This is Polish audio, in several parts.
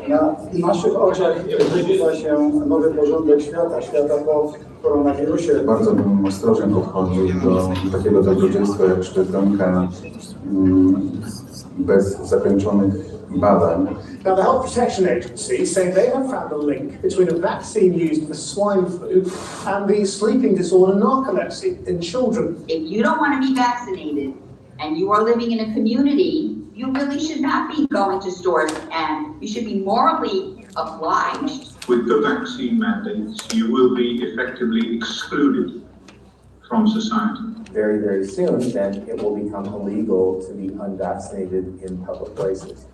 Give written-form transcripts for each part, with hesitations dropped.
Na naszych oczach wysuwa się nowy porządek świata po koronawirusie. Bardzo bym ostrożnie podchodził do takiego dobrodziejstwa jak szczepionka bez zakończonych badań. Now, the Health Protection Agency say they have found a link between a vaccine used for swine flu and the sleeping disorder narcolepsy in children. If you don't want to be vaccinated and you are living in a community, you really should not be going to stores, and you should be morally obliged. With the vaccine mandates, you will be effectively excluded from society. Very, very soon, then it will become illegal to be unvaccinated in public places.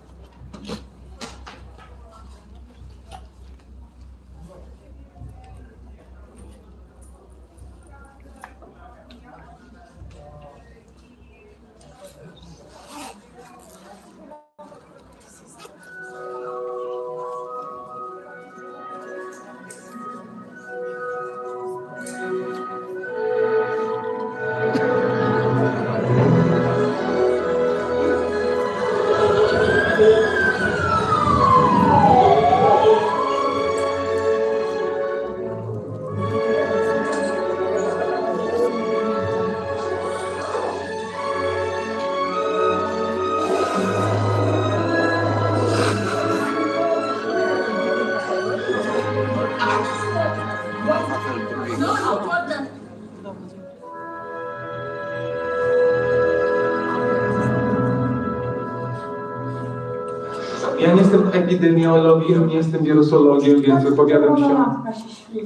Ja nie jestem epidemiologiem, nie jestem wirusologiem, więc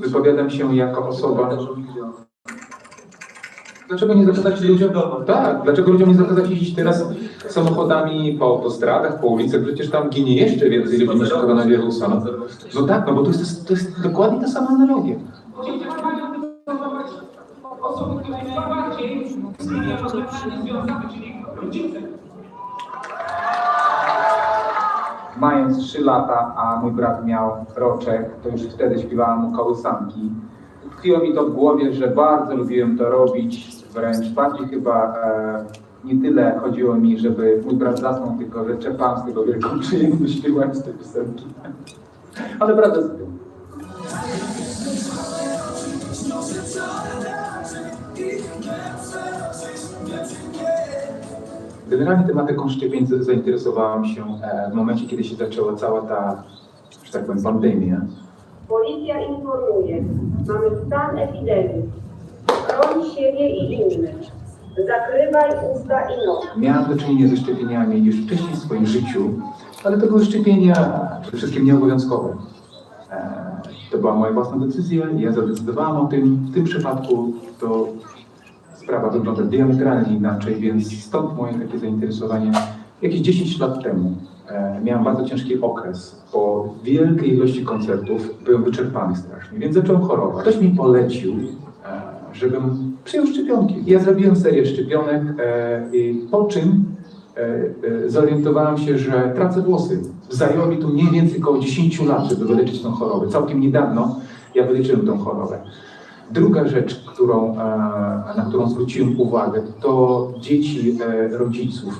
wypowiadam się jako osoba. Dlaczego nie zakazać ludziom? Tak, dlaczego ludziom nie zakazać jeździć teraz samochodami po autostradach, po ulicach? Przecież tam ginie jeszcze więcej ludzi niż koronawirusa. No tak, no bo to jest dokładnie ta sama analogia. Mając 3 lata, a mój brat miał roczek, to już wtedy śpiewałam mu kołysanki. Tkwiło mi to w głowie, że bardzo lubiłem to robić, wręcz bardziej chyba nie tyle chodziło mi, żeby mój brat zasnął, tylko że czerpałam z tego wielką przyjemność śpiewając te piosenki. Ale prawda z tym. Generalnie tematyką szczepień zainteresowałam się w momencie, kiedy się zaczęła cała ta, że tak powiem, pandemia. Policja informuje, mamy stan epidemii. Chroń siebie i innych. Zakrywaj usta i nos. Miałam do czynienia ze szczepieniami już wcześniej w swoim życiu, ale to były szczepienia przede wszystkim nieobowiązkowe. To była moja własna decyzja, ja zadecydowałam o tym. W tym przypadku to sprawa wygląda diametralnie inaczej, więc stąd moje takie zainteresowanie. Jakieś 10 lat temu miałem bardzo ciężki okres. Po wielkiej ilości koncertów byłem wyczerpany strasznie, więc zacząłem chorować. Ktoś mi polecił, żebym przyjął szczepionki. Ja zrobiłem serię szczepionek, po czym zorientowałem się, że tracę włosy. Zajęło mi to mniej więcej około 10 lat, żeby wyleczyć tą chorobę. Całkiem niedawno ja wyleczyłem tą chorobę. Druga rzecz, na którą zwróciłem uwagę, to dzieci rodziców.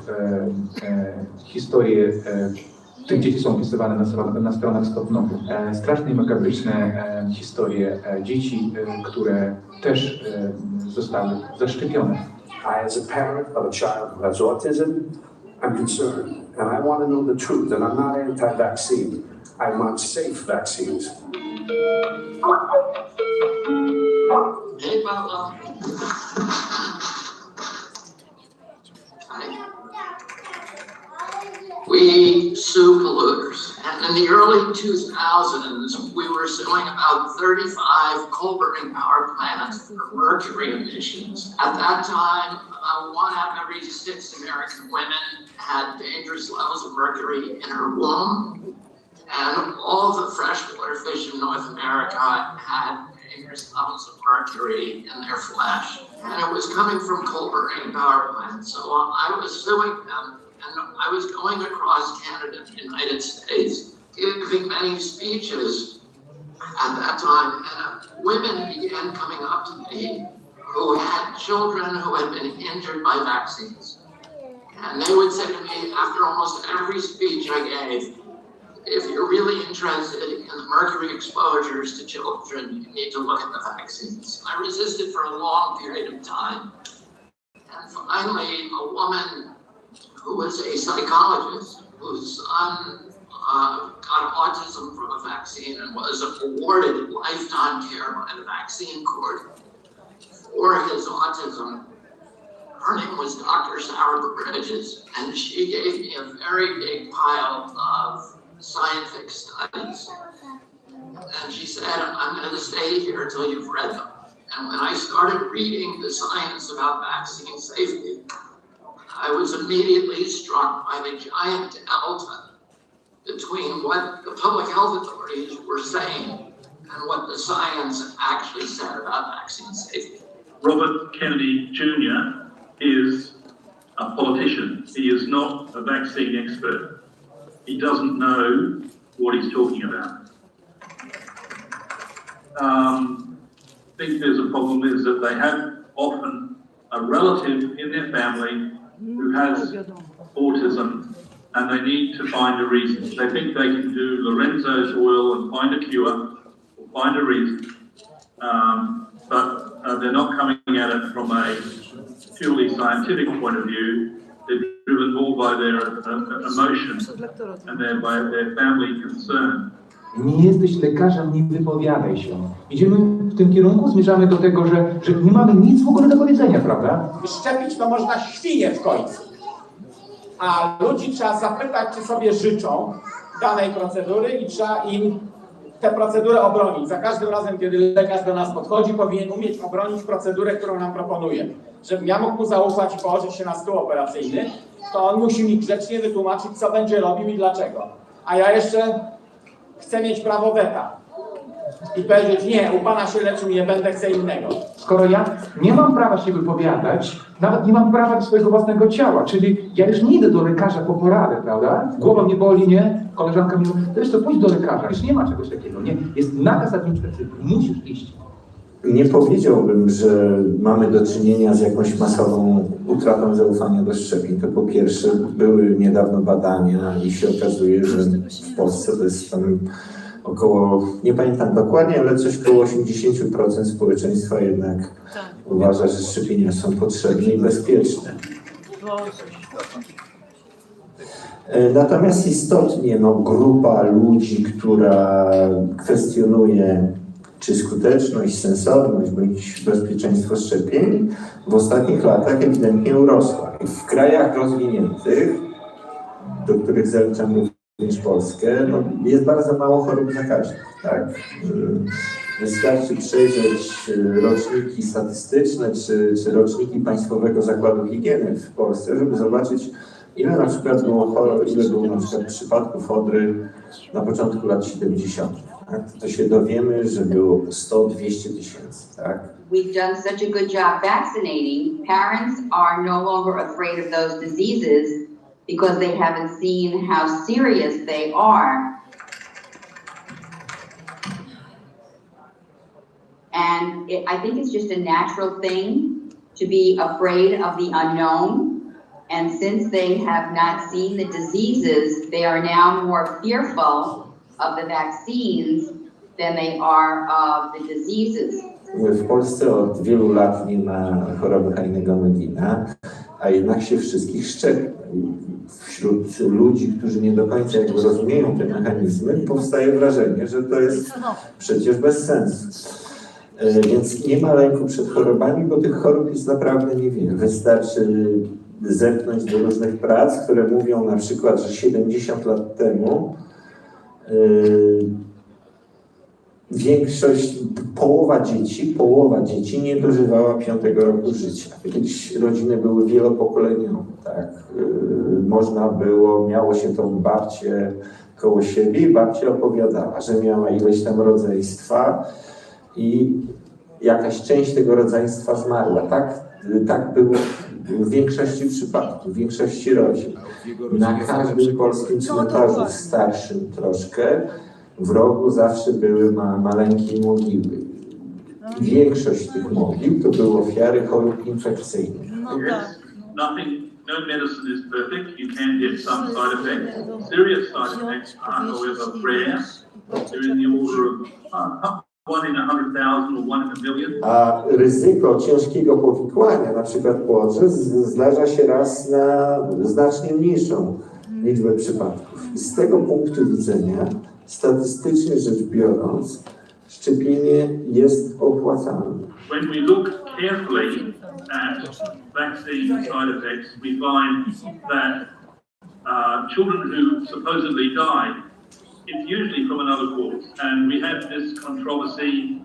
Historie tych dzieci są opisywane na stronach stopnowych. Straszne i makabryczne historie dzieci, które też zostały zaszczepione. I, as a parent of a child who has autism, I'm concerned, and I want to know the truth, and I'm not anti-vaccine. I want safe vaccines. Hey, Baba. We sue polluters. And in the early 2000s, we were suing about 35 coal-burning power plants for mercury emissions. At that time, 1 out of every 6 American women had dangerous levels of mercury in her womb. And all the freshwater fish in North America had dangerous levels of mercury in their flesh. And it was coming from coal-burning power plants. So I was suing them. And I was going across Canada and the United States, giving many speeches at that time. And women began coming up to me who had children who had been injured by vaccines. And they would say to me after almost every speech I gave, if you're really interested in the mercury exposures to children, you need to look at the vaccines. I resisted for a long period of time. And finally, a woman who was a psychologist, whose son got autism from a vaccine and was awarded lifetime care by the vaccine court for his autism. Her name was Dr. Sarah Bridges, and she gave me a very big pile of scientific studies. And she said, I'm going to stay here until you've read them. And when I started reading the science about vaccine safety, I was immediately struck by the giant delta between what the public health authorities were saying and what the science actually said about vaccine safety. Robert Kennedy Jr. is a politician. He is not a vaccine expert. He doesn't know what he's talking about. I think there's a problem is that they have often a relative in their family who has autism, and they need to find a reason. They think they can do Lorenzo's oil and find a cure, or find a reason, but they're not coming at it from a purely scientific point of view. They're driven more by their emotions and by their family concern. Nie jesteś lekarzem, nie wypowiadaj się. Idziemy w tym kierunku, zmierzamy do tego, że nie mamy nic w ogóle do powiedzenia, prawda? Szczepić to można świnie w końcu. A ludzi trzeba zapytać, czy sobie życzą danej procedury i trzeba im tę procedurę obronić. Za każdym razem, kiedy lekarz do nas podchodzi, powinien umieć obronić procedurę, którą nam proponuje. Żebym ja mógł mu zaufać i położyć się na stół operacyjny, to on musi mi grzecznie wytłumaczyć, co będzie robił i dlaczego. A ja jeszcze chcę mieć prawo weta i powiedzieć, nie, u pana się leczył, nie będę, chcę innego. Skoro ja nie mam prawa się wypowiadać, nawet nie mam prawa do swojego własnego ciała, czyli ja już nie idę do lekarza po poradę, prawda? Głowa mnie boli, nie? Koleżanka mi mówi, to jeszcze pójdź do lekarza. Już nie ma czegoś takiego, nie? Jest nakaz administracyjny, musisz iść. Nie powiedziałbym, że mamy do czynienia z jakąś masową utratą zaufania do szczepień. To po pierwsze, były niedawno badania i się okazuje, że w Polsce to jest tam około, nie pamiętam dokładnie, ale coś około 80% społeczeństwa jednak uważa, że szczepienia są potrzebne i bezpieczne. Natomiast istotnie grupa ludzi, która kwestionuje czy skuteczność, sensowność bądź bezpieczeństwo szczepień w ostatnich latach ewidentnie urosła. W krajach rozwiniętych, do których zaliczam również Polskę, jest bardzo mało chorób zakaźnych. Tak? Wystarczy przejrzeć roczniki statystyczne czy roczniki Państwowego Zakładu Higieny w Polsce, żeby zobaczyć, ile na przykład było na przykład przypadków odry na początku lat 70. Tak? To się dowiemy, że było 100-200 tysięcy. Tak? We've done such a good job vaccinating. Parents are no longer afraid of those diseases because they haven't seen how serious they are. And I think it's just a natural thing to be afraid of the unknown. And since they have not seen the diseases, they are now more fearful of the vaccines than they are of the diseases. W Polsce od wielu lat nie ma choroby Heinega-Medina, a jednak się wszystkich szczepi. Wśród ludzi, którzy nie do końca rozumieją te mechanizmy, powstaje wrażenie, że to jest przecież bez sensu. Więc nie ma lęku przed chorobami, bo tych chorób jest naprawdę niewiele. Wystarczy zerknąć do różnych prac, które mówią na przykład, że 70 lat temu połowa dzieci nie dożywała 5. roku życia. Kiedyś rodziny były wielopokoleniowe, tak? Miało się tą babcię koło siebie i babcia opowiadała, że miała ileś tam rodzeństwa i jakaś część tego rodzeństwa zmarła. Tak było w większości przypadków, w większości rodzin. Na każdym polskim cmentarzu starszym troszkę w rogu zawsze były maleńkie mogiły. Większość tych mogił to były ofiary chorób infekcyjnych. Nothing no medicine is perfect. You can get some side effects. Serious side effects are, however, rare. They're in the order of 1 in 100,000 or 1 in a million. A ryzyko ciężkiego powikłania, na przykład płoczy, zdarza się raz na znacznie mniejszą liczbę przypadków. Z tego punktu widzenia, statystycznie rzecz biorąc, szczepienie jest opłacalne. When we look carefully at vaccine side effects, we find that children who supposedly died, it's usually from another cause. And we had this controversy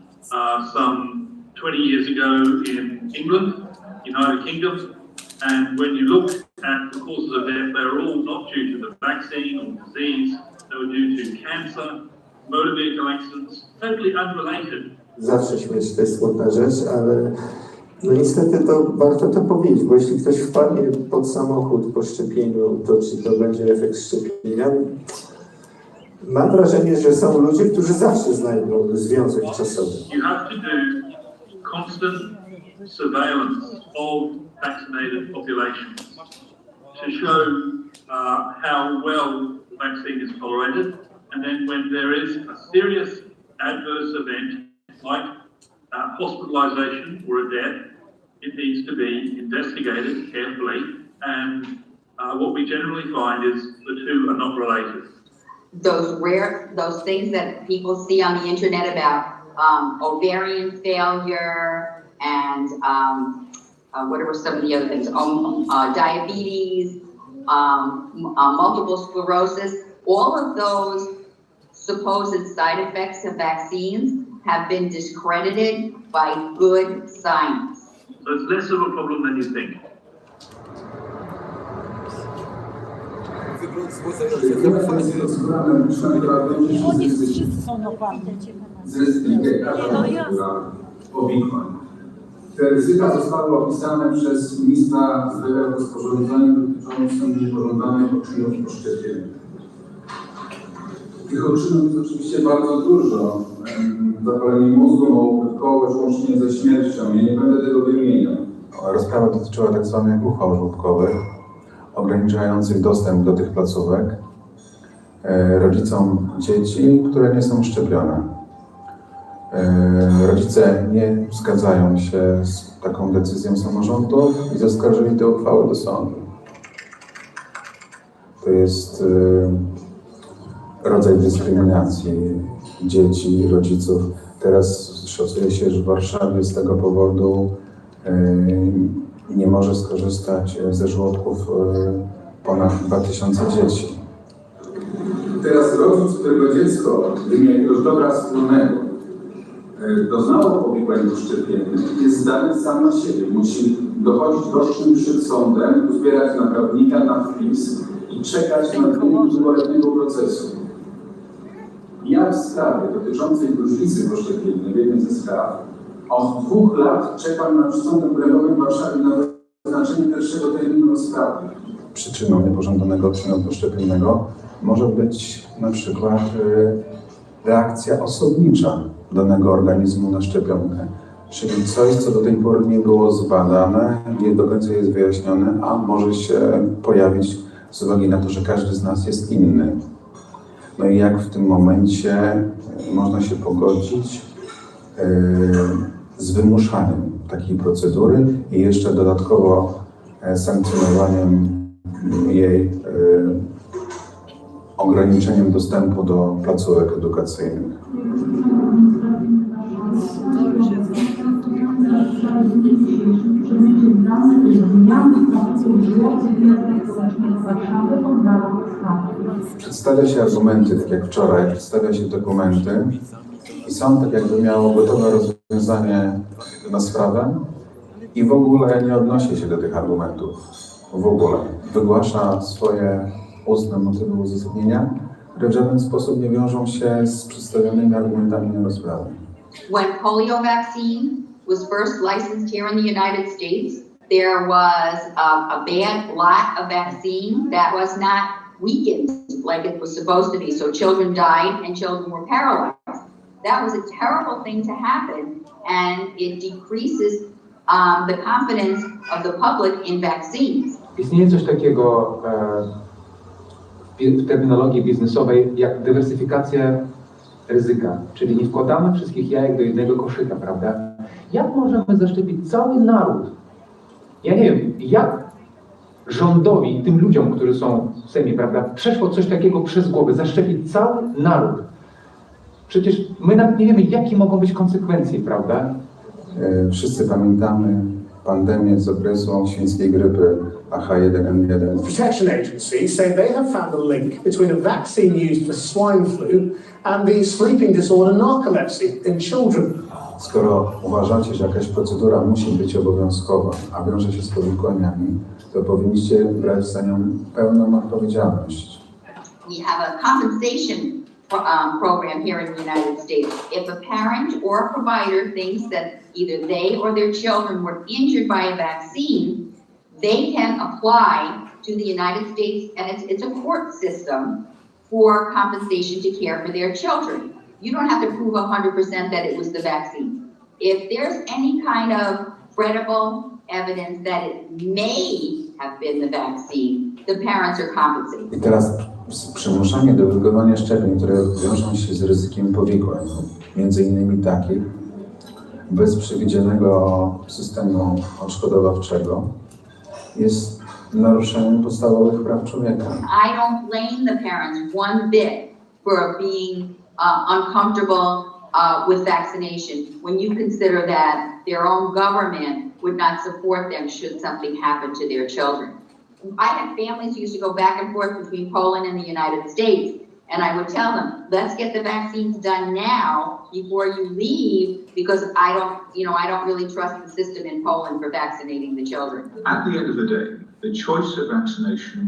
some 20 years ago in England, United Kingdom. And when you look at the causes of death, they're all not due to the vaccine or disease. They were due to cancer, motor vehicle accidents, totally unrelated. Zawsze śmierć to jest smutna rzecz, ale no niestety to warto to powiedzieć, bo jeśli ktoś wpadnie pod samochód po szczepieniu, to czy to będzie efekt szczepienia? Mam wrażenie, że są ludzie, którzy zawsze znajdą związek czasowy. You have to do constant surveillance of vaccinated populations to show how well the vaccine is tolerated. And then when there is a serious adverse event, like hospitalization or a death, it needs to be investigated carefully. And what we generally find is the two are not related. Those things that people see on the internet about ovarian failure and what are some of the other things? Diabetes, multiple sclerosis, all of those supposed side effects of vaccines have been discredited by good science. So it's less of a problem than you think. Te ryzyka zostały opisane przez ministra zdrowia w rozporządzeniu dotyczącym niepożądanych odczynów po szczepieniu. Tych odczynów jest oczywiście bardzo dużo. Zapalenie mózgu, małopłytkowe, łącznie ze śmiercią. Ja nie będę tego wymieniał. Rozprawa dotyczyła tak zwanych uchwał żłobkowych, ograniczających dostęp do tych placówek rodzicom dzieci, które nie są szczepione. Rodzice nie zgadzają się z taką decyzją samorządów i zaskarżyli te uchwały do sądu. To jest rodzaj dyskryminacji dzieci, rodziców. Teraz szacuje się, że w Warszawie z tego powodu nie może skorzystać ze żłobków ponad 2000 dzieci. Teraz rodzic, którego dziecko w imię jakiegoś dobra wspólnego doznało powikłań szczepiennych, jest zdany sam na siebie. Musi dochodzić rocznym przed sądem, uzbierać na prawnika, na wpis i czekać na wynik długoletniego procesu. Ja w sprawie dotyczącej gruźlicy poszczepiennej, w jednej ze spraw, od 2 lat czekam na Sądem Okręgowym w Warszawie na wyznaczenie pierwszego terminu rozprawy. Przyczyną niepożądanego odczynu poszczepiennego może być na przykład reakcja osobnicza danego organizmu na szczepionkę. Czyli coś, co do tej pory nie było zbadane, nie do końca jest wyjaśnione, a może się pojawić z uwagi na to, że każdy z nas jest inny. No i jak w tym momencie można się pogodzić z wymuszaniem takiej procedury i jeszcze dodatkowo sankcjonowaniem jej ograniczeniem dostępu do placówek edukacyjnych. Przedstawia się argumenty, tak jak wczoraj, przedstawia się dokumenty i sąd tak jakby miał gotowe rozwiązanie na sprawę i w ogóle nie odnosi się do tych argumentów. W ogóle. Wygłasza swoje ustne motywy uzasadnienia, które w żaden sposób nie wiążą się z przedstawionymi argumentami na rozprawę. When polio vaccine was first licensed here in the United States, there was a bad lot of vaccine that was not weakened like it was supposed to be. So children died and children were paralyzed. That was a terrible thing to happen, and it decreases the confidence of the public in vaccines. Istnieje coś takiego w terminologii biznesowej jak dywersyfikacja ryzyka, czyli nie wkładamy wszystkich jajek do jednego koszyka, prawda? Jak możemy zaszczepić cały naród? Ja nie wiem, jak rządowi, tym ludziom, którzy są w Sejmie, prawda, przeszło coś takiego przez głowę, zaszczepić cały naród. Przecież my nawet nie wiemy, jakie mogą być konsekwencje, prawda? Wszyscy pamiętamy pandemię z okresu świńskiej grypy H1N1. Protection Agency say they have found a link between a vaccine used for swine flu and the sleeping disorder narcolepsy in children. Skoro uważacie, że jakaś procedura musi być obowiązkowa, a wiąże się z powikłaniami, to powinniście brać za nią pełną odpowiedzialność. We have a compensation program here in the United States. If a parent or a provider thinks that either they or their children were injured by a vaccine, they can apply to the United States, and it's a court system for compensation to care for their children. You don't have to prove 100% that it was the vaccine. If there's any kind of credible evidence that it may have been the vaccine, the parents are compensated. I teraz przymuszanie do wykonywania szczepień, które wiążą się z ryzykiem powikłań, między innymi takich, bez przewidzianego systemu odszkodowawczego, jest naruszeniem podstawowych praw człowieka. I don't blame the parents one bit for being uncomfortable with vaccination when you consider that their own government would not support them should something happen to their children. I had families who used to go back and forth between Poland and the United States, and I would tell them, let's get the vaccines done now before you leave, because I don't really trust the system in Poland for vaccinating the children. At the end of the day, the choice of vaccination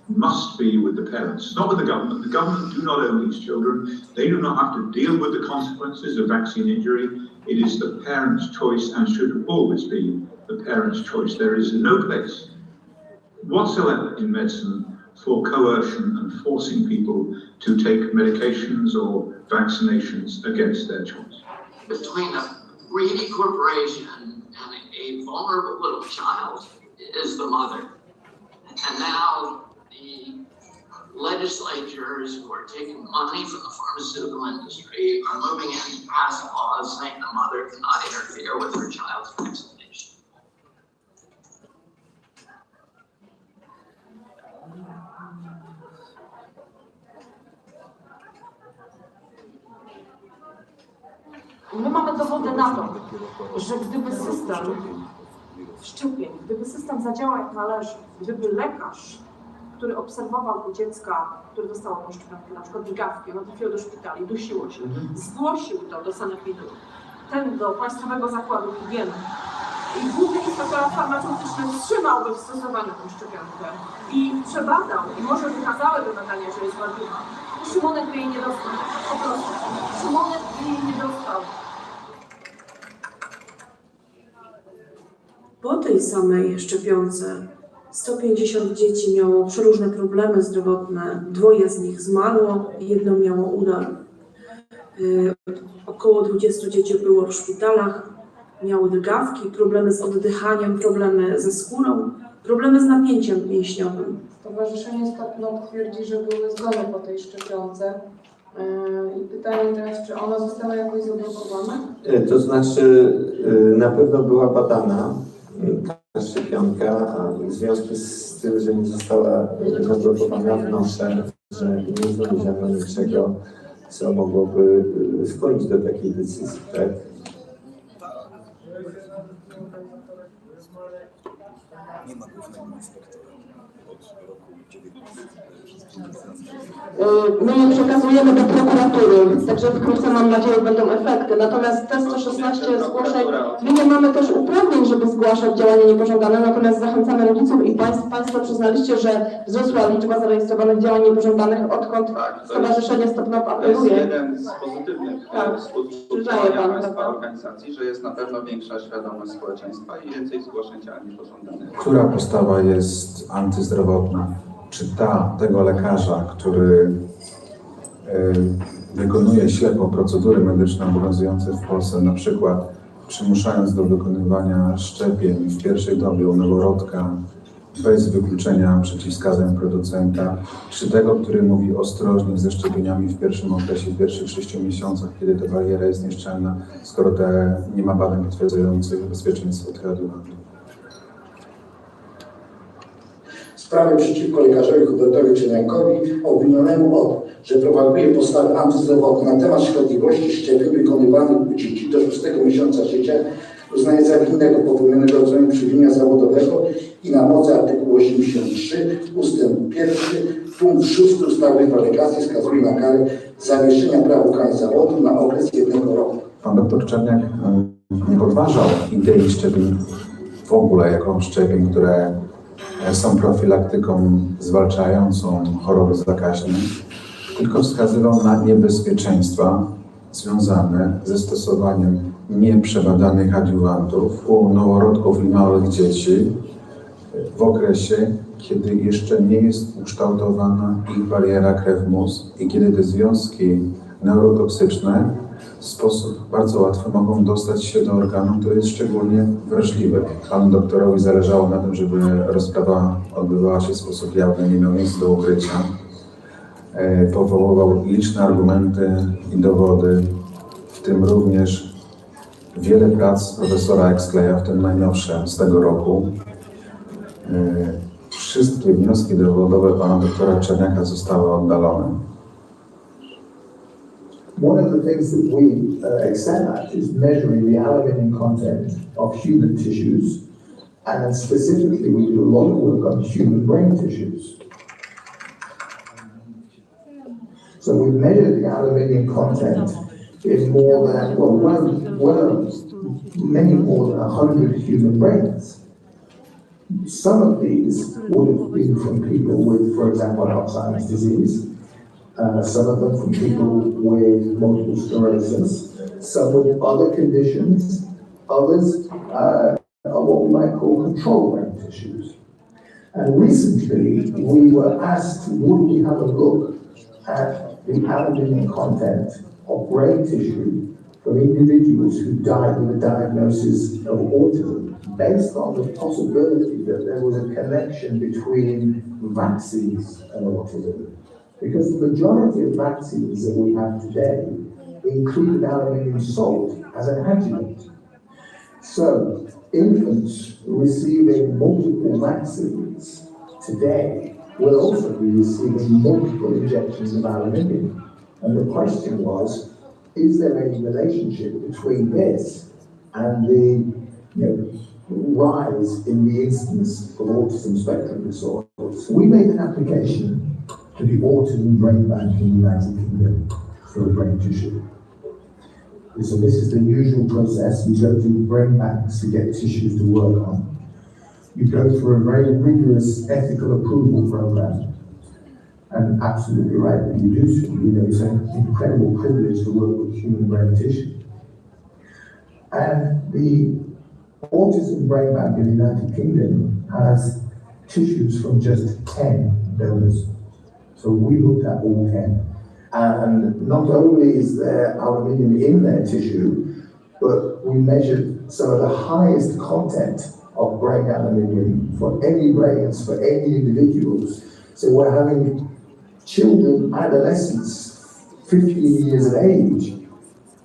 must be with the parents, not with the government. The government do not own these children. They do not have to deal with the consequences of vaccine injury. It is the parents' choice and should always be the parents' choice. There is no place whatsoever in medicine for coercion and forcing people to take medications or vaccinations against their choice. Between a greedy corporation and a vulnerable little child is the mother. And now the legislatures who are taking money from the pharmaceutical industry are moving in to pass laws saying the mother cannot interfere with her child's vaccination. My mamy dowody na to, że gdyby system szczepień, gdyby system zadziałał jak należy, gdyby lekarz, który obserwował u dziecka, które dostało tą szczepionkę, na przykład drgawki, ono trafiło do szpitali, dusiło się, zgłosił to do sanepidu, ten do Państwowego Zakładu Higieny i Główny Inspektorat Farmaceutyczny wstrzymałby w stosowaniu tę szczepionkę i przebadał i może wykazałyby badania, że jest wadliwa, Szymonek by jej nie dostał. Po prostu. Szymonek by jej nie dostał. Po tej samej szczepionce 150 dzieci miało przeróżne problemy zdrowotne, 2 z nich zmarło i 1 miało udar. Około 20 dzieci było w szpitalach, miały drgawki, problemy z oddychaniem, problemy ze skórą, problemy z napięciem mięśniowym. Stowarzyszenie Stop NOP twierdzi, że były zgony po tej szczepionce. I pytanie teraz, czy ona została jakoś zablokowana? To znaczy, na pewno była badana ta szczepionka, a w związku z tym, że nie została zablokowana, wnoszę, że nie znaleziono niczego, co mogłoby skłonić do takiej decyzji, tak? Nie ma głównego inspektora od roku 19. My je przekazujemy do prokuratury, także wkrótce, mam nadzieję, będą efekty. Natomiast te 116 zgłoszeń, my nie mamy też uprawnień, żeby zgłaszać działania niepożądane, natomiast zachęcamy rodziców i Państwo przyznaliście, że wzrosła liczba zarejestrowanych działań niepożądanych, odkąd Stowarzyszenie Stop NOP apeluje. To jest jeden z pozytywnych skutków działania Państwa organizacji, że jest na pewno większa świadomość społeczeństwa i więcej zgłoszeń działań niepożądanych. Która postawa jest antyzdrowotna? Czy tego lekarza, który wykonuje ślepo procedury medyczne obowiązujące w Polsce, na przykład przymuszając do wykonywania szczepień w pierwszej dobie u noworodka bez wykluczenia przeciwwskazań producenta, czy tego, który mówi ostrożnie ze szczepieniami w pierwszym okresie, w pierwszych 6 miesiącach, kiedy ta bariera jest nieszczelna, skoro nie ma badań potwierdzających bezpieczeństwo tych adiuwantów. Sprawy przeciwko lekarzowi Hubertowi Czerniakowi, obwinionemu że propaguje postawy antyzdrowotne na temat szkodliwości szczepień wykonywanych u dzieci do 6 miesiąca życia, uznaje za winnego popełnionego rodzaju przewinienia zawodowego i na mocy artykułu 83 ustęp 1 punkt 6 ustawy o lekarstwie wskazuje na karę zawieszenia prawa uprawiania zawodu na okres 1 roku. Pan doktor Czerniak nie podważał idei szczepień w ogóle jako szczepień, które są profilaktyką zwalczającą choroby zakaźne, tylko wskazywał na niebezpieczeństwa związane ze stosowaniem nieprzebadanych adiuwantów u noworodków i małych dzieci w okresie, kiedy jeszcze nie jest ukształtowana ich bariera krew-mózg i kiedy te związki neurotoksyczne w sposób bardzo łatwy mogą dostać się do organu, który jest szczególnie wrażliwy. Panu doktorowi zależało na tym, żeby rozprawa odbywała się w sposób jawny, nie miał nic do ukrycia. Powoływał liczne argumenty i dowody, w tym również wiele prac profesora Exleya, w tym najnowsze z tego roku. Wszystkie wnioski dowodowe pana doktora Czerniaka zostały oddalone. One of the things that we excel at is measuring the aluminium content of human tissues, and specifically we do a lot of work on human brain tissues. So we've measured the aluminium content in more than, many more than 100 human brains. Some of these would have been from people with, for example, Alzheimer's disease. Some of them from people with multiple sclerosis, some with other conditions, others are what we might call control brain tissues. And recently we were asked, would we have a look at the aluminium content of brain tissue from individuals who died with a diagnosis of autism, based on the possibility that there was a connection between vaccines and autism. Because the majority of vaccines that we have today include aluminium salt as an adjuvant. So infants receiving multiple vaccines today will also be receiving multiple injections of aluminium. And the question was, is there any relationship between this and the rise in the incidence of autism spectrum disorders? We made an application to the Autism Brain Bank in the United Kingdom for brain tissue. So this is the usual process. You go to brain banks to get tissues to work on. You go through a very rigorous ethical approval program. And absolutely right that you do so. It's an incredible privilege to work with human brain tissue. And the Autism Brain Bank in the United Kingdom has tissues from just 10 donors. So we looked at all 10. And not only is there aluminium in their tissue, but we measured some of the highest content of brain aluminium for any brains, for any individuals. So we're having children, adolescents, 15 years of age,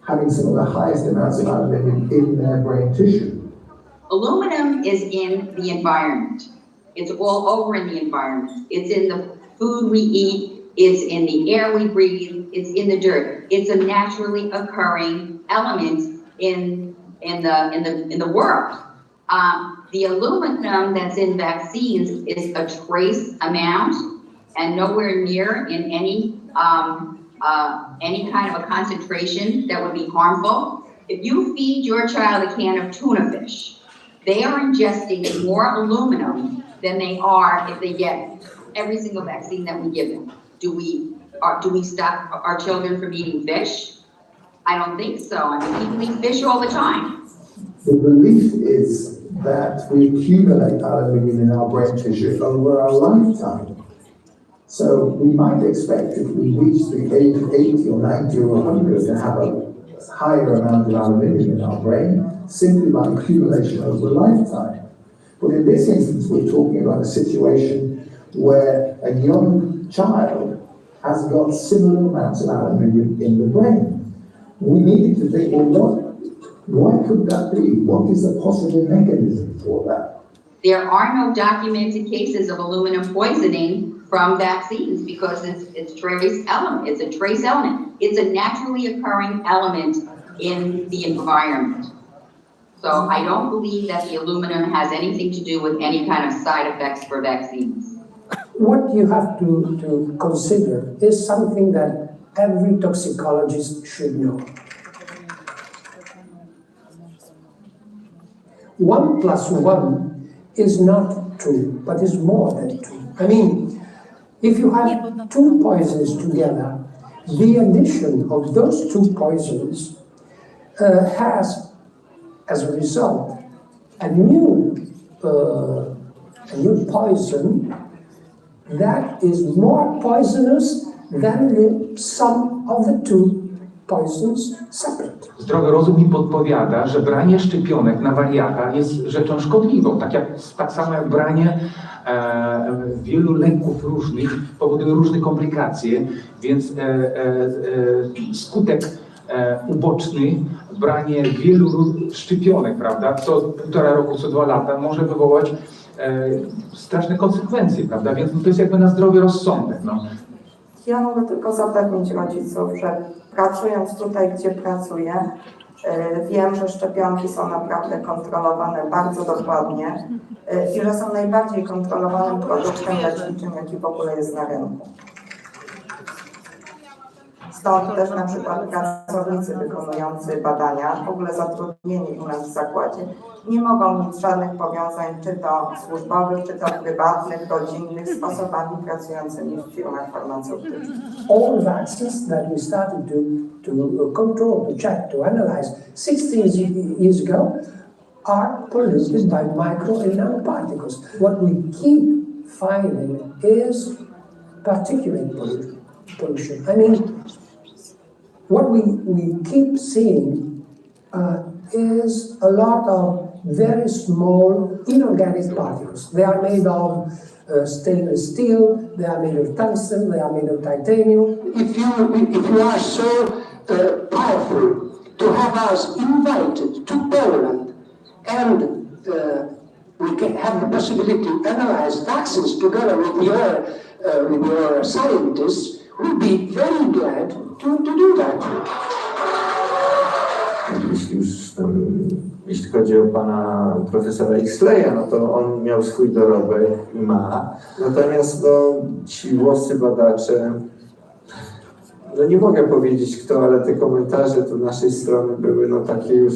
having some of the highest amounts of aluminium in their brain tissue. Aluminum is in the environment. It's all over in the environment. It's in the food we eat, it's in the air we breathe, it's in the dirt. It's a naturally occurring element in the world. The aluminum that's in vaccines is a trace amount and nowhere near in any kind of a concentration that would be harmful. If you feed your child a can of tuna fish, they are ingesting more aluminum than they are if they get every single vaccine that we give them. Do we stop our children from eating fish? I don't think so. I mean, people eat fish all the time. The belief is that we accumulate aluminium in our brain tissue over our lifetime. So we might expect if we reach the age of 80 or 90 or 100 to have a higher amount of aluminium in our brain simply by accumulation over a lifetime. But in this instance, we're talking about a situation where a young child has got similar amounts of aluminium in the brain. We needed to think, well, why could that be? What is the possible mechanism for that? There are no documented cases of aluminum poisoning from vaccines because it's trace element. It's a trace element. It's a naturally occurring element in the environment. So I don't believe that the aluminum has anything to do with any kind of side effects for vaccines. What you have to consider is something that every toxicologist should know. 1 + 1 is not 2, but is more than 2. I mean, if you have 2 poisons together, the addition of those 2 poisons has, as a result, a new poison that is more poisonous than the sum of the 2 poisons separate. Zdrowy rozum mi podpowiada, że branie szczepionek na wariata jest rzeczą szkodliwą, tak samo jak branie wielu leków różnych powoduje różne komplikacje, więc skutek uboczny, branie wielu szczepionek, prawda, co 1,5 roku, co 2 lata może wywołać straszne konsekwencje, prawda, więc to jest jakby na zdrowy rozsądek. No. Ja mogę tylko zapewnić rodziców, że pracując tutaj, gdzie pracuję, wiem, że szczepionki są naprawdę kontrolowane bardzo dokładnie i że są najbardziej kontrolowanym produktem leczniczym, jaki w ogóle jest na rynku. Stąd też na przykład pracownicy wykonujący badania, w ogóle zatrudnieni u nas w zakładzie, nie mogą mieć żadnych powiązań, czy to służbowych, czy to prywatnych, rodzinnych, z osobami pracującymi w firmach farmaceutycznych. All vaccines that we started to control, to check, to analyze 16 years ago are polluted by micro and nanoparticles. What we keep finding is particulate pollution. I mean, what we keep seeing is a lot of very small inorganic particles. They are made of stainless steel, they are made of tungsten, they are made of titanium. If you are so powerful to have us invited to Poland and we can have the possibility to analyze vaccines together with your scientists, we'll be very glad to do that. Jeśli chodzi o pana profesora Xleya, no to on miał swój dorobek i ma. Natomiast ci włoscy badacze, no nie mogę powiedzieć kto, ale te komentarze to naszej strony były takie już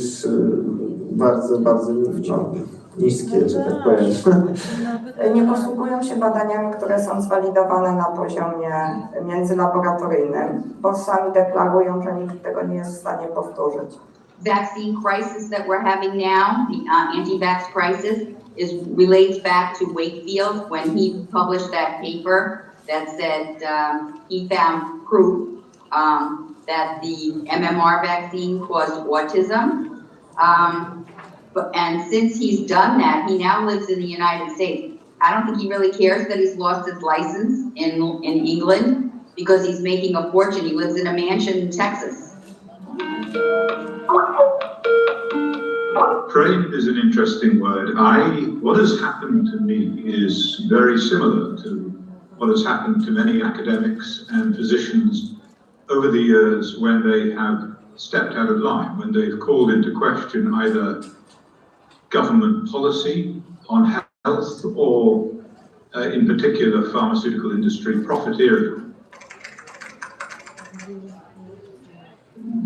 bardzo, bardzo niskie, że tak powiem. Nie posługują się badaniami, które są zwalidowane na poziomie międzylaboratoryjnym, bo sami deklarują, że nikt tego nie jest w stanie powtórzyć. Vaccine crisis that we're having now, the anti-vax crisis, relates back to Wakefield when he published that paper that said he found proof that the MMR vaccine caused autism. And since he's done that, he now lives in the United States. I don't think he really cares that he's lost his license in England because he's making a fortune. He lives in a mansion in Texas. Trade is an interesting word. What has happened to me is very similar to what has happened to many academics and physicians over the years when they have stepped out of line, when they've called into question either government policy on health or, in particular, pharmaceutical industry profiteering.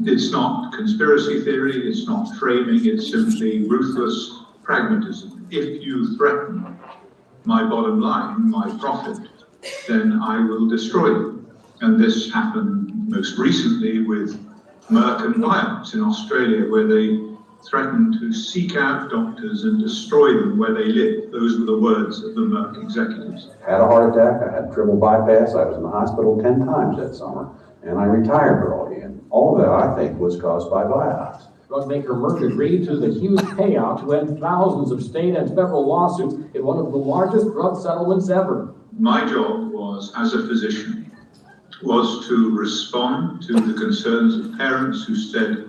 It's not conspiracy theory, it's not framing, it's simply ruthless pragmatism. If you threaten my bottom line, my profit, then I will destroy you. And this happened most recently with Merck and Biox in Australia, where they threatened to seek out doctors and destroy them where they live. Those were the words of the Merck executives. I had a heart attack, I had triple bypass, I was in the hospital 10 times that summer, and I retired early. And all of that, I think, was caused by biotics. Drugmaker Merck agreed to the huge payout to end thousands of state and federal lawsuits in one of the largest drug settlements ever. My job was, as a physician, was to respond to the concerns of parents who said,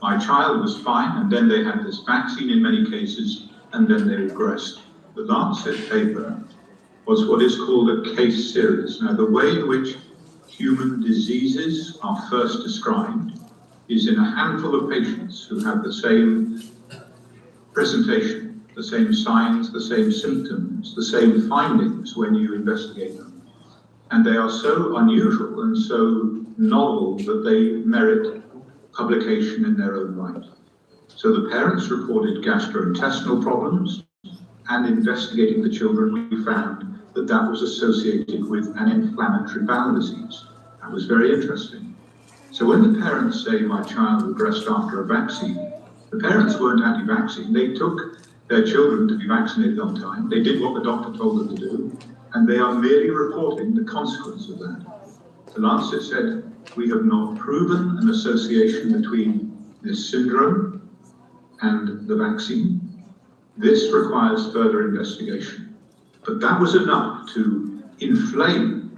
my child was fine, and then they had this vaccine in many cases, and then they regressed. The Lancet paper was what is called a case series. Now, the way in which human diseases are first described is in a handful of patients who have the same presentation, the same signs, the same symptoms, the same findings when you investigate them. And they are so unusual and so novel that they merit publication in their own right. So the parents reported gastrointestinal problems, and investigating the children, we found that that was associated with an inflammatory bowel disease. That was very interesting. So when the parents say my child regressed after a vaccine, the parents weren't anti-vaccine. They took their children to be vaccinated on time. They did what the doctor told them to do, and they are merely reporting the consequence of that. The Lancet said, we have not proven an association between this syndrome and the vaccine. This requires further investigation. But that was enough to inflame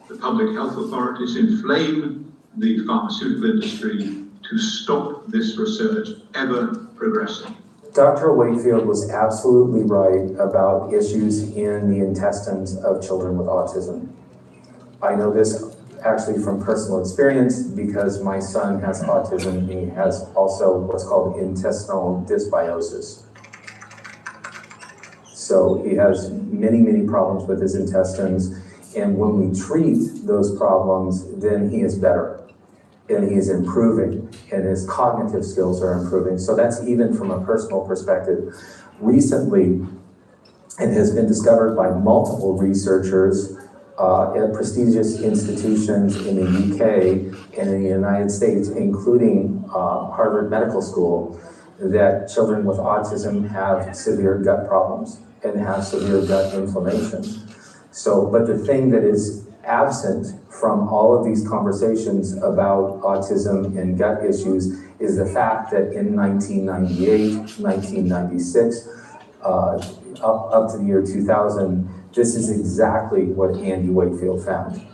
the public health authorities, inflame the pharmaceutical industry to stop this research ever progressing. Dr. Wakefield was absolutely right about issues in the intestines of children with autism. I know this actually from personal experience because my son has autism. He has also what's called intestinal dysbiosis. So he has many, many problems with his intestines. And when we treat those problems, then he is better and he is improving and his cognitive skills are improving. So that's even from a personal perspective. Recently, it has been discovered by multiple researchers at prestigious institutions in the UK and in the United States, including Harvard Medical School, that children with autism have severe gut problems and have severe gut inflammation. So, but the thing that is absent from all of these conversations about autism and gut issues is the fact that in 1998, 1996, up to the year 2000, this is exactly what Andy Wakefield found.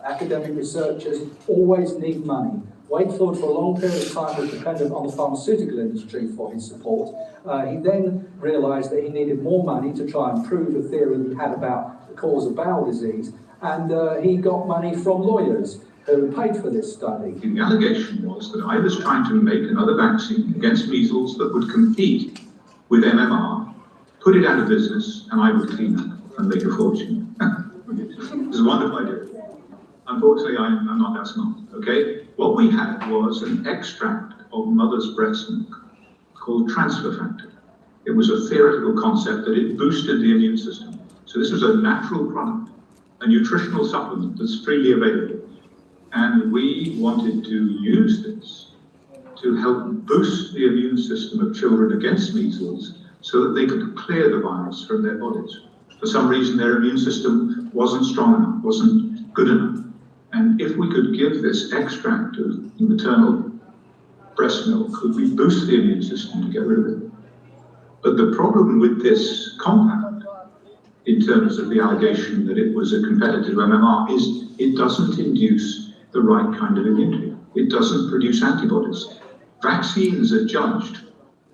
Academic researchers always need money. Wakefield, for a long period of time, was dependent on the pharmaceutical industry for his support. He then realized that he needed more money to try and prove the theory he had about the cause of bowel disease, and he got money from lawyers who paid for this study. The allegation was that I was trying to make another vaccine against measles that would compete with MMR, put it out of business, and I would clean up and make a fortune. It was a wonderful idea. Unfortunately, I'm not that smart, okay? What we had was an extract of mother's breast milk called transfer factor. It was a theoretical concept that it boosted the immune system. So this was a natural product, a nutritional supplement that's freely available. And we wanted to use this to help boost the immune system of children against measles so that they could clear the virus from their bodies. For some reason, their immune system wasn't strong enough, wasn't good enough. And if we could give this extract of maternal breast milk, could we boost the immune system to get rid of it? But the problem with this compound, in terms of the allegation that it was a competitor to MMR, is it doesn't induce the right kind of immunity. It doesn't produce antibodies. Vaccines are judged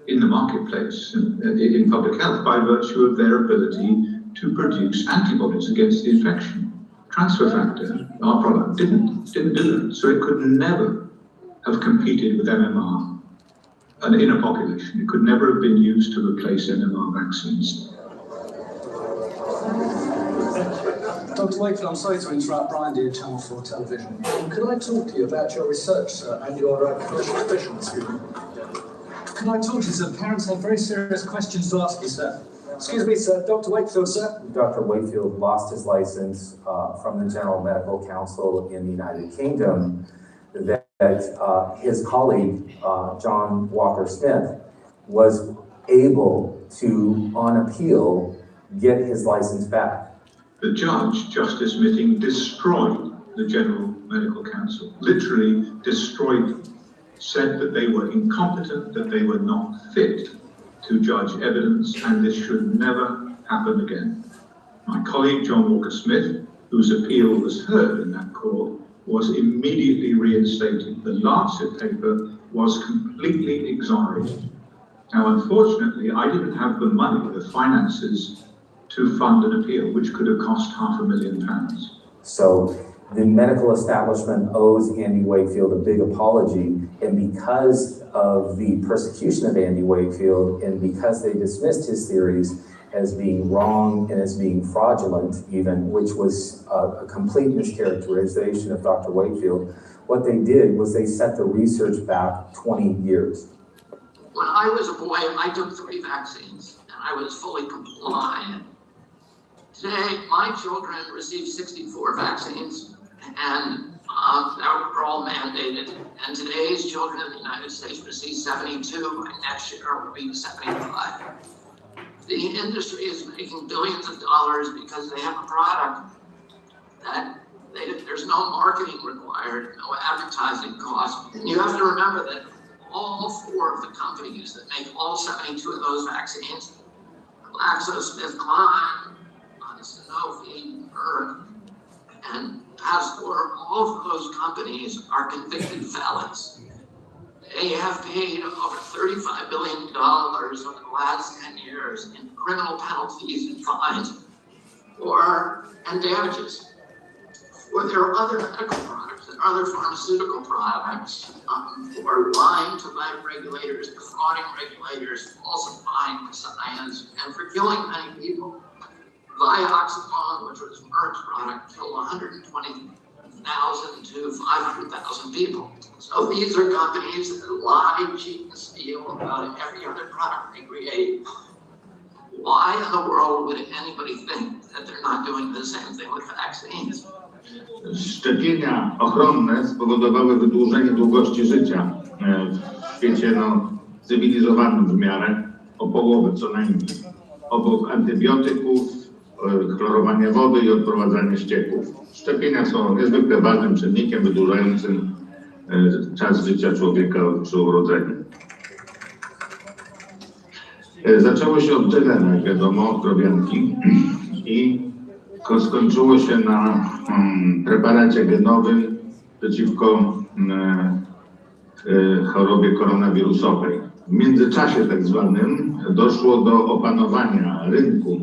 in the marketplace, in public health, by virtue of their ability to produce antibodies against the infection. Transfer factor, our product, didn't do that. So it could never have competed with MMR in a population. It could never have been used to replace MMR vaccines. Dr. Wakefield, I'm sorry to interrupt. Brian Deere, Channel 4 Television. Could I talk to you about your research, sir, and your commercial ambitions? Could I talk to you, sir? Parents have very serious questions to ask you, sir. Excuse me, sir. Dr. Wakefield, sir. Dr. Wakefield lost his license from the General Medical Council in the United Kingdom that his colleague, John Walker Smith, was able to, on appeal, get his license back. The judge, Justice Mitting, destroyed the General Medical Council, literally destroyed them. said that they were incompetent, that they were not fit to judge evidence, and this should never happen again. My colleague John Walker-Smith, whose appeal was heard in that court, was immediately reinstated. The Lancet paper was completely exonerated. Now, unfortunately, I didn't have the money, the finances, to fund an appeal, which could have cost £500,000. So the medical establishment owes Andy Wakefield a big apology, and because of the persecution of Andy Wakefield, and because they dismissed his theories as being wrong and as being fraudulent even, which was a complete mischaracterization of Dr. Wakefield, what they did was they set the research back 20 years. When I was a boy, I took 3 vaccines, and I was fully compliant. Today, my children receive 64 vaccines, and they're all mandated. And today's children in the United States receive 72, and next year will be 75. The industry is making billions of dollars because they have a product that there's no marketing required, no advertising cost. And you have to remember that all 4 of the companies that make all 72 of those vaccines, GlaxoSmithKline, Sanofi, Merck, and Pasteur, all of those companies are convicted felons. They have paid over $35 billion over the last 10 years in criminal penalties and fines and damages for their other medical products and other pharmaceutical products, for lying to lab regulators, defrauding regulators, falsifying science, and for killing many people. Vioxapone, which was Merck's product, killed 120,000 to 500,000 people. So these are companies that lie, cheat, and steal about every other product they create. Why in the world would anybody think that they're not doing the same thing with vaccines? Szczepienia ochronne spowodowały wydłużenie długości życia w świecie cywilizowanym w miarę, o połowę co najmniej. Obok antybiotyków, chlorowania wody i odprowadzania ścieków. Szczepienia są niezwykle ważnym czynnikiem wydłużającym czas życia człowieka przy urodzeniu. Zaczęło się od Jelena, jak wiadomo, od krowianki i skończyło się na preparacie genowym przeciwko chorobie koronawirusowej. W międzyczasie tak zwanym doszło do opanowania rynku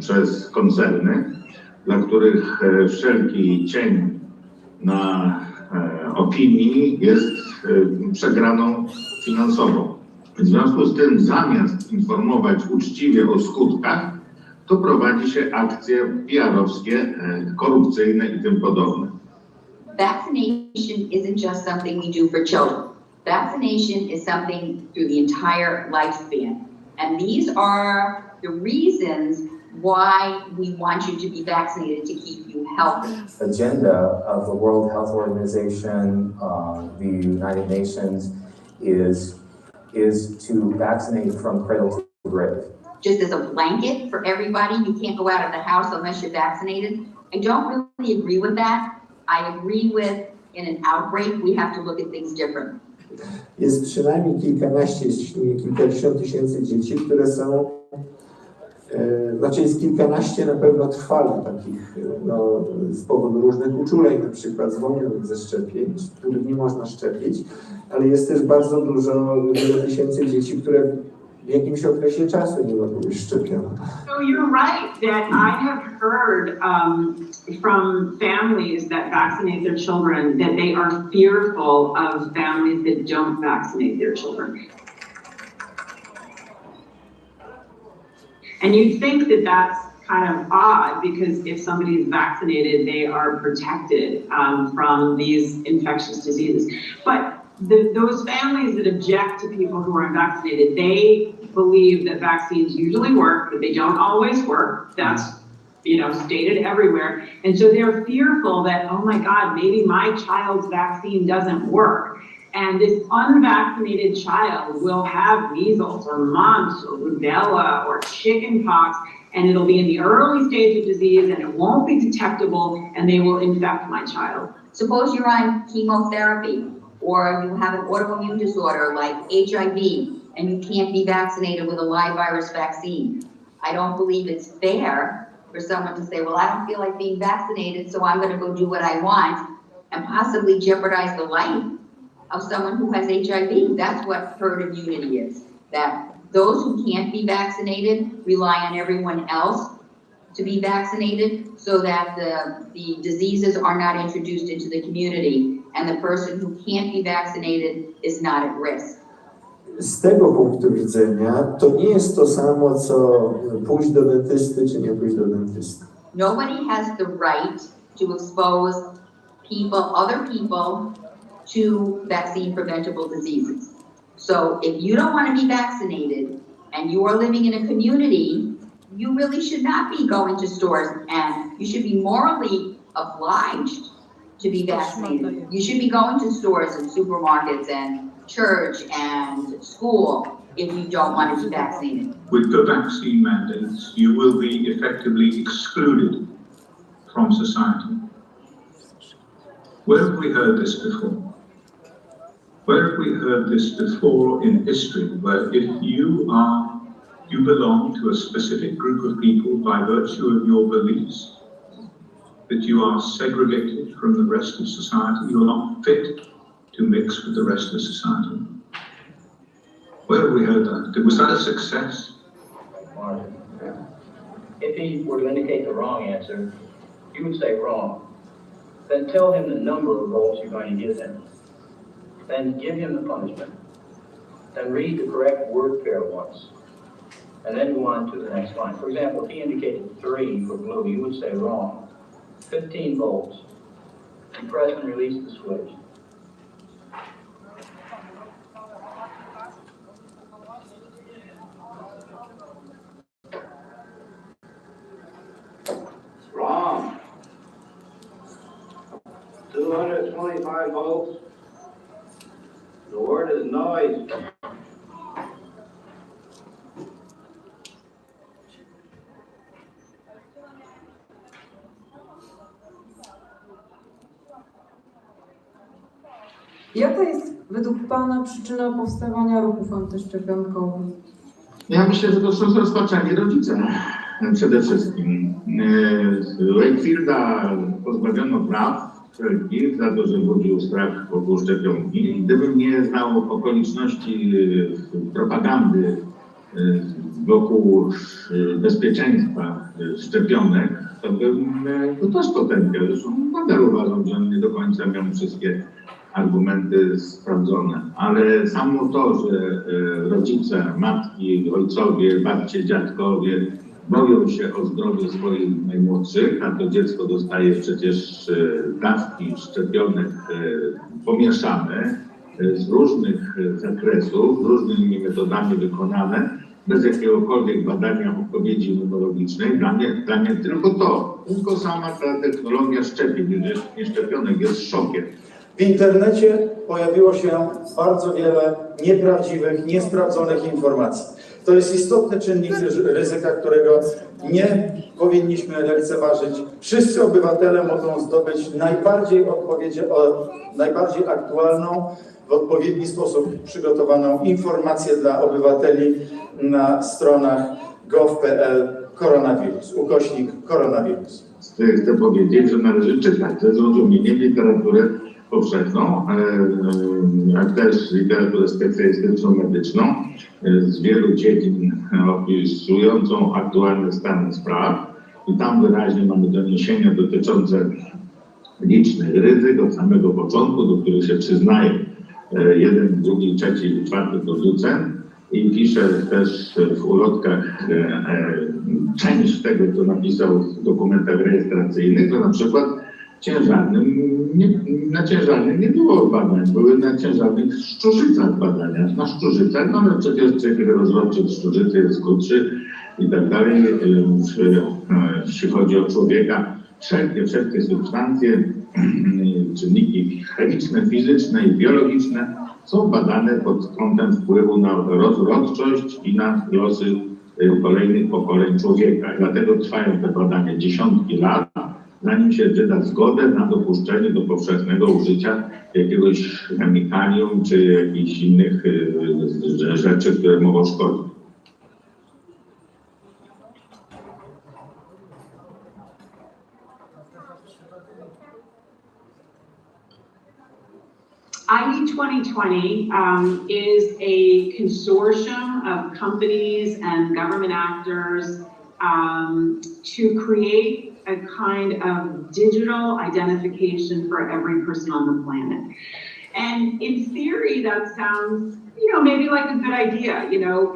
przez koncerny, dla których wszelki cień na opinii jest przegraną finansową. W związku z tym zamiast informować uczciwie o skutkach, to prowadzi się akcje PR-owskie, korupcyjne i tym podobne. Vaccination isn't just something we do for children. Vaccination is something through the entire lifespan. And these are the reasons why we want you to be vaccinated to keep you healthy. Agenda of the World Health Organization, the United Nations, is to vaccinate from cradle to grave. Just as a blanket for everybody, you can't go out of the house unless you're vaccinated. I don't really agree with that. I agree with in an outbreak, we have to look at things differently. Jest przynajmniej kilkanaście, jeśli nie kilkadziesiąt tysięcy dzieci, które są, znaczy jest kilkanaście na pewno trwale takich, z powodu różnych uczuleń, na przykład zwolnionych ze szczepień, których nie można szczepić, ale jest też bardzo dużo, wiele tysięcy dzieci, które w jakimś okresie czasu nie mogą być szczepione. So you're right that I have heard from families that vaccinate their children that they are fearful of families that don't vaccinate their children. And you'd think that that's kind of odd because if somebody is vaccinated, they are protected from these infectious diseases. But those families that object to people who are unvaccinated, they believe that vaccines usually work, but they don't always work. That's, stated everywhere. And so they're fearful that, oh my God, maybe my child's vaccine doesn't work. And this unvaccinated child will have measles or mumps or rubella or chickenpox, and it'll be in the early stage of disease and it won't be detectable and they will infect my child. Suppose you're on chemotherapy or you have an autoimmune disorder like HIV and you can't be vaccinated with a live virus vaccine. I don't believe it's fair for someone to say, well, I don't feel like being vaccinated, so I'm going to go do what I want and possibly jeopardize the life of someone who has HIV. That's what herd immunity is, that those who can't be vaccinated rely on everyone else to be vaccinated so that the diseases are not introduced into the community and the person who can't be vaccinated is not at risk. Z tego punktu widzenia to nie jest to samo, co pójść do dentysty, czy nie pójść do dentysty. Nobody has the right to expose other people to vaccine preventable diseases. So if you don't want to be vaccinated and you are living in a community, you really should not be going to stores, and you should be morally obliged to be vaccinated. You should be going to stores and supermarkets and church and school if you don't want to be vaccinated. With the vaccine mandates, you will be effectively excluded from society. Where have we heard this before? Where have we heard this before in history, where if you belong to a specific group of people by virtue of your beliefs, that you are segregated from the rest of society, you are not fit to mix with the rest of society? Where have we heard that? Was that a success? If he were to indicate the wrong answer, you would say wrong. Then tell him the number of votes you're going to give him. Then give him the punishment. Then read the correct word pair once. And then go on to the next line. For example, if he indicated 3 for blue, you would say wrong. 15 volts. You press and release the switch. Wrong. 225 volts. The word is noise. Jaka jest według Pana przyczyna powstawania ruchów antyszczepionkowych? Ja myślę, że to są zrozpaczeni rodzice przede wszystkim. Wakefielda pozbawiono praw wszelkich za to, że budził strach wokół szczepionki. Gdybym nie znał okoliczności propagandy wokół bezpieczeństwa szczepionek, to bym to też potępiał. Zresztą nadal uważam, że on nie do końca miał wszystkie argumenty sprawdzone. Ale samo to, że rodzice, matki, ojcowie, babcie, dziadkowie boją się o zdrowie swoich najmłodszych, a to dziecko dostaje przecież dawki szczepionek pomieszane z różnych zakresów, różnymi metodami wykonane, bez jakiegokolwiek badania odpowiedzi immunologicznej. Dla mnie tylko sama ta technologia szczepień, nie szczepionek jest szokiem. W internecie pojawiło się bardzo wiele nieprawdziwych, niesprawdzonych informacji. To jest istotny czynnik ryzyka, którego nie powinniśmy lekceważyć. Wszyscy obywatele mogą zdobyć najbardziej aktualną, w odpowiedni sposób przygotowaną informację dla obywateli na stronach gov.pl /koronawirus. Chcę powiedzieć, że należy czytać ze zrozumieniem literaturę powszechną, jak też literaturę specjalistyczną, medyczną, z wielu dziedzin opisującą aktualny stan spraw. I tam wyraźnie mamy doniesienia dotyczące licznych ryzyk od samego początku, do których się przyznaje jeden, drugi, trzeci i czwarty producent. I pisze też w ulotkach część tego, co napisał w dokumentach rejestracyjnych, że na przykład na ciężarnym nie było badań, były na ciężarnych szczurzycach badania. Na szczurzycach, no ale przecież cykl rozrodczy szczurzycy jest krótszy i tak dalej. Jeśli chodzi o człowieka, wszelkie substancje, czynniki chemiczne, fizyczne i biologiczne są badane pod kątem wpływu na rozrodczość i na losy kolejnych pokoleń człowieka. Dlatego trwają te badania dziesiątki lat zanim się wyda zgodę na dopuszczenie do powszechnego użycia jakiegoś chemikalium czy jakichś innych rzeczy, które mogą szkodzić. ID 2020 is a consortium of companies and government actors to create a kind of digital identification for every person on the planet. And in theory, that sounds, maybe like a good idea.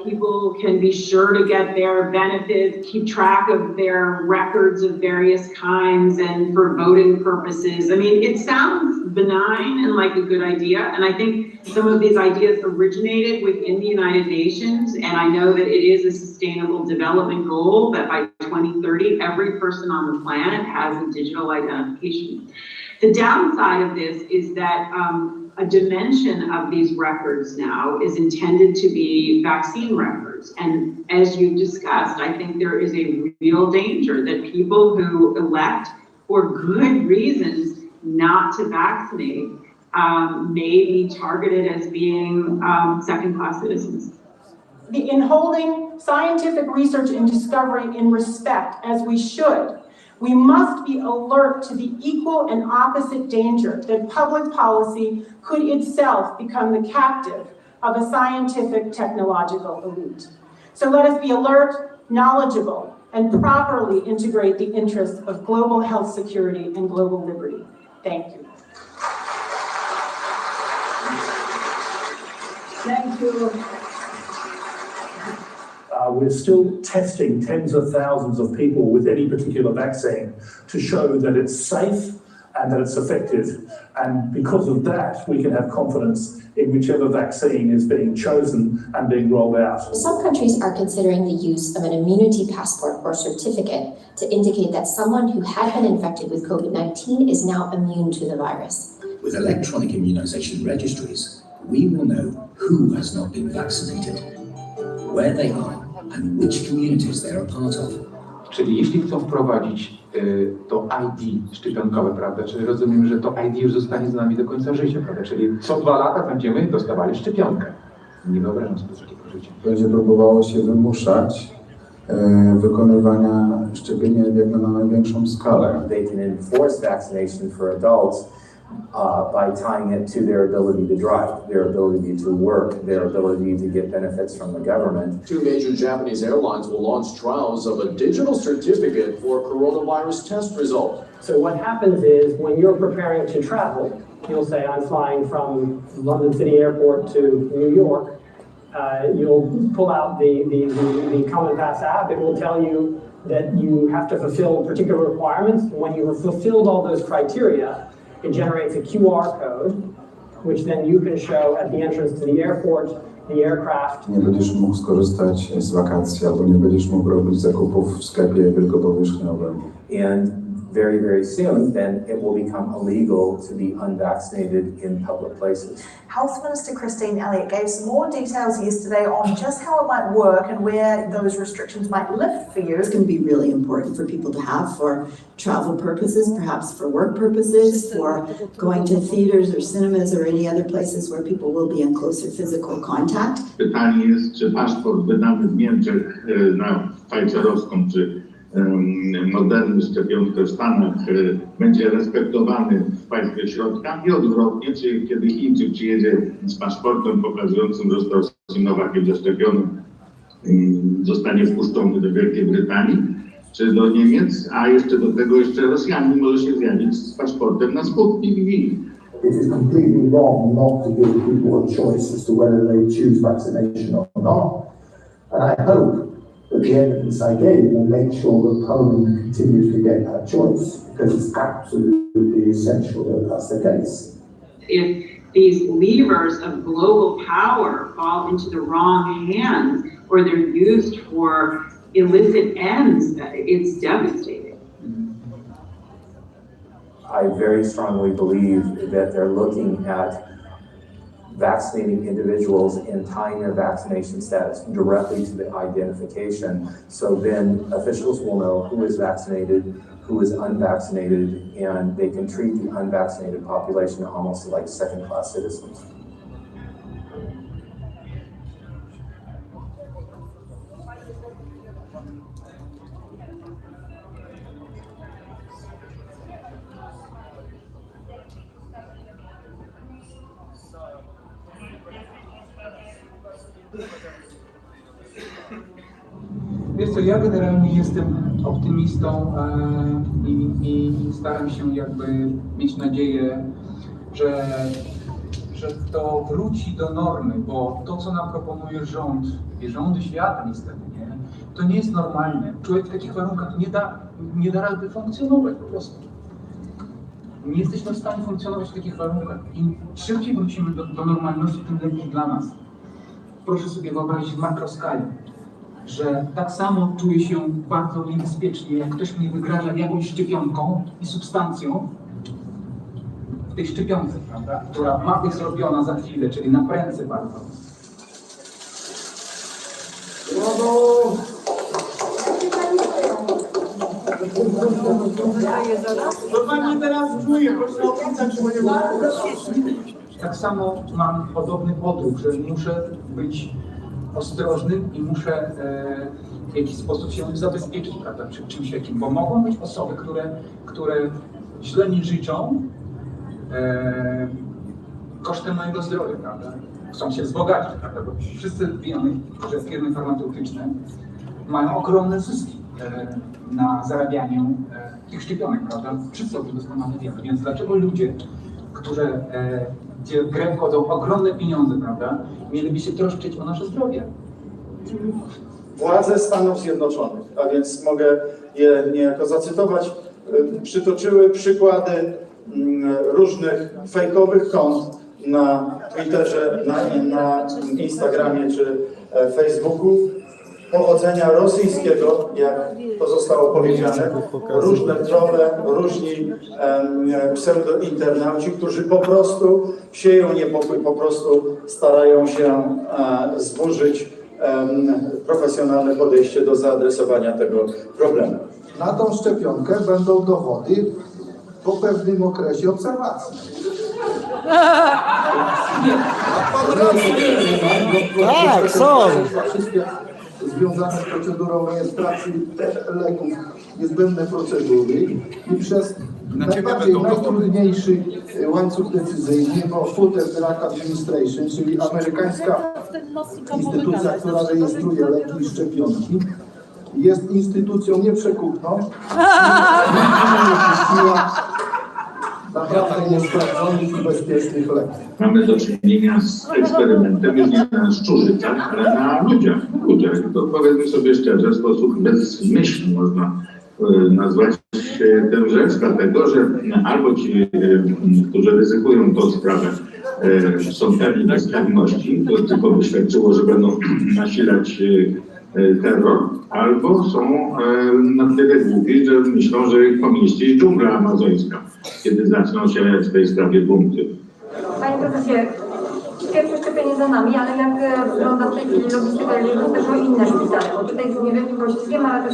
People can be sure to get their benefits, keep track of their records of various kinds and for voting purposes. I mean, it sounds benign and like a good idea. And I think some of these ideas originated within the United Nations. And I know that it is a sustainable development goal that by 2030, every person on the planet has a digital identification. The downside of this is that a dimension of these records now is intended to be vaccine records. And as you've discussed, I think there is a real danger that people who elect for good reasons not to vaccinate may be targeted as being second-class citizens. In holding scientific research and discovery in respect, as we should, we must be alert to the equal and opposite danger that public policy could itself become the captive of a scientific technological elite. So let us be alert, knowledgeable, and properly integrate the interests of global health security and global liberty. Thank you. Thank you. We're still testing tens of thousands of people with any particular vaccine to show that it's safe and that it's effective. And because of that, we can have confidence in whichever vaccine is being chosen and being rolled out. Some countries are considering the use of an immunity passport or certificate to indicate that someone who had been infected with COVID-19 is now immune to the virus. With electronic immunization registries, we will know who has not been vaccinated, where they are, and which communities they are a part of. Czyli jeśli chcą wprowadzić to ID szczepionkowe, prawda, czyli rozumiem, że to ID już zostanie z nami do końca życia, prawda, czyli co 2 lata będziemy dostawali szczepionkę. Nie wyobrażam sobie takiego życia. Będzie próbowało się wymuszać wykonywania szczepienia jak na największą skalę. They can enforce vaccination for adults by tying it to their ability to drive, their ability to work, their ability to get benefits from the government. 2 major Japanese airlines will launch trials of a digital certificate for coronavirus test result. So what happens is when you're preparing to travel, you'll say, I'm flying from London City Airport to New York. You'll pull out the Common Pass app. It will tell you that you have to fulfill particular requirements. When you have fulfilled all those criteria, it generates a QR code, which then you can show at the entrance to the airport, the aircraft. Nie będziesz mógł skorzystać z wakacji, albo nie będziesz mógł robić zakupów w sklepie wielkopowierzchniowym. And very, very soon, then it will become illegal to be unvaccinated in public places. Health Minister Christine Elliott gave some more details yesterday on just how it might work and where those restrictions might lift for you. It's going to be really important for people to have for travel purposes, perhaps for work purposes, for going to theaters or cinemas or any other places where people will be in closer physical contact. Pytanie jest, czy paszport wydany w Niemczech na Pfizerowską, czy Moderny szczepionkę w Stanach będzie respektowany w państwie środka i odwrotnie, czy kiedy Chińczyk przyjedzie z paszportem pokazującym, że został Sinovakiem zaszczepionym, zostanie wpuszczony do Wielkiej Brytanii czy do Niemiec, a jeszcze do tego Rosjanin może się zjawić z paszportem na Sputnik V. It is completely wrong not to give people a choice as to whether they choose vaccination or not. And I hope that the evidence I gave will make sure that Poland continues to get that choice, because it's absolutely essential that that's the case. If these levers of global power fall into the wrong hands or they're used for illicit ends, it's devastating. I very strongly believe that they're looking at vaccinating individuals and tying their vaccination status directly to the identification. So then officials will know who is vaccinated, who is unvaccinated, and they can treat the unvaccinated population almost like second-class citizens. Wiesz co, ja generalnie jestem optymistą i staram się jakby mieć nadzieję, że to wróci do normy, bo to, co nam proponuje rząd i rządy świata niestety, nie, to nie jest normalne. Człowiek w takich warunkach nie da rady funkcjonować po prostu. Nie jesteśmy w stanie funkcjonować w takich warunkach. Im szybciej wrócimy do normalności, tym lepiej dla nas. Proszę sobie wyobrazić w makroskali, że tak samo czuję się bardzo niebezpiecznie, jak ktoś mnie wygraża jakąś szczepionką i substancją w tej szczepionce, prawda, która ma być zrobiona za chwilę, czyli na prędce bardzo. Tak samo mam podobny odruch, że muszę być ostrożnym i muszę w jakiś sposób się zabezpieczyć, prawda, przed czymś takim, bo mogą być osoby, które źle mi życzą kosztem mojego zdrowia, prawda, chcą się wzbogacić, prawda, bo wszyscy wiemy, że firmy farmaceutyczne mają ogromne zyski na zarabianiu tych szczepionek, prawda, wszyscy o tym doskonale wiemy, więc dlaczego ludzie, gdzie w grę wchodzą ogromne pieniądze, prawda, mieliby się troszczyć o nasze zdrowie? Władze Stanów Zjednoczonych, a więc mogę je niejako zacytować, przytoczyły przykłady różnych fejkowych kont na Twitterze, na Instagramie czy Facebooku, pochodzenia rosyjskiego, jak to zostało powiedziane, różne trolle, różni pseudointernauci, którzy po prostu sieją niepokój, po prostu starają się zburzyć profesjonalne podejście do zaadresowania tego problemu. Na tą szczepionkę będą dowody po pewnym okresie obserwacji. Tak, są. Wszystkie związane z procedurą rejestracji leków, niezbędne procedury i przez najtrudniejszy łańcuch decyzyjny, bo Food and Drug Administration, czyli amerykańska instytucja, która rejestruje leki i szczepionki, jest instytucją nieprzekupną, naprawdę niesprawdzonych i bezpiecznych leków. Mamy do czynienia z eksperymentem już nie na szczurzycach, ale na ludziach. To powiedzmy sobie szczerze, w sposób bezmyślny można nazwać tę rzecz, dlatego że albo ci, którzy ryzykują tą sprawę, są pewni bezkarności, to tylko wyświadczyło, że będą nasilać terror, albo są na tyle głupi, że myślą, że komuniści jest dżungla amazońska, kiedy zaczną się w tej sprawie bunty. Panie prezesie, pierwsze szczepienie za nami, ale jak wygląda w tej chwili logistyka, jeżeli chodzi o inne szpitale? Bo tutaj z niewielkim poślizgiem, ale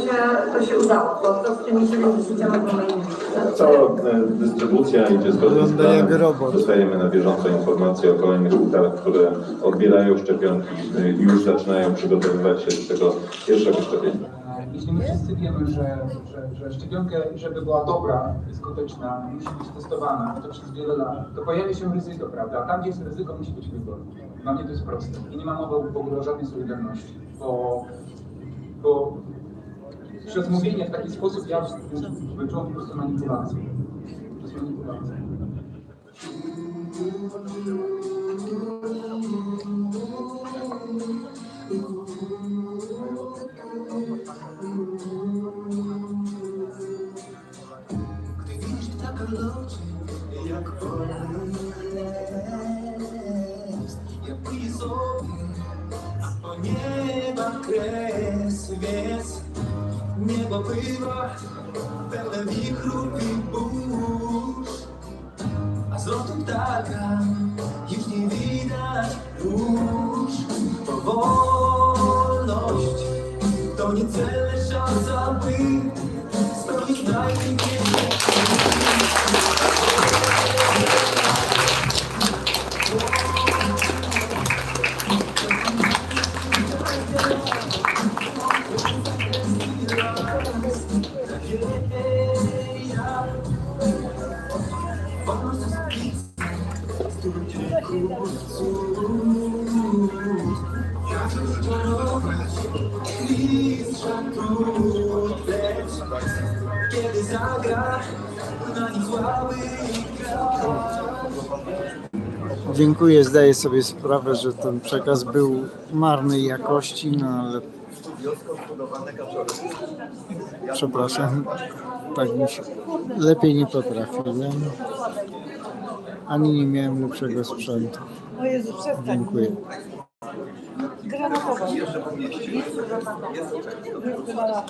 to się udało, bo to z tymi 70 mamy To dystrybucja idzie zgodnie z planem. Dostajemy na bieżąco informacje o kolejnych szpitalach, które odbierają szczepionki i już zaczynają przygotowywać się do tego pierwszego szczepienia. Jeśli my wszyscy wiemy, że szczepionka, żeby była dobra i skuteczna, musi być testowana, to przez wiele lat, to pojawia się ryzyko, prawda? A tam, gdzie jest ryzyko, musi być wybór. Dla mnie to jest proste. I nie ma mowy w ogóle o żadnej solidarności, bo przez mówienie w taki sposób ja wyczułam po prostu manipulację. To jest manipulacja. Gdy widzisz tak locie, jak wolny jest, jak płynie sobie, a po nieba kres, więc niebo bywa pełne wichrów i burz, a z lotu ptaka już nie widać. Dziękuję, zdaję sobie sprawę, że ten przekaz był marnej jakości, no ale przepraszam, tak mi się lepiej nie potrafiłem, ani nie miałem lepszego sprzętu. Dziękuję. Granatowa.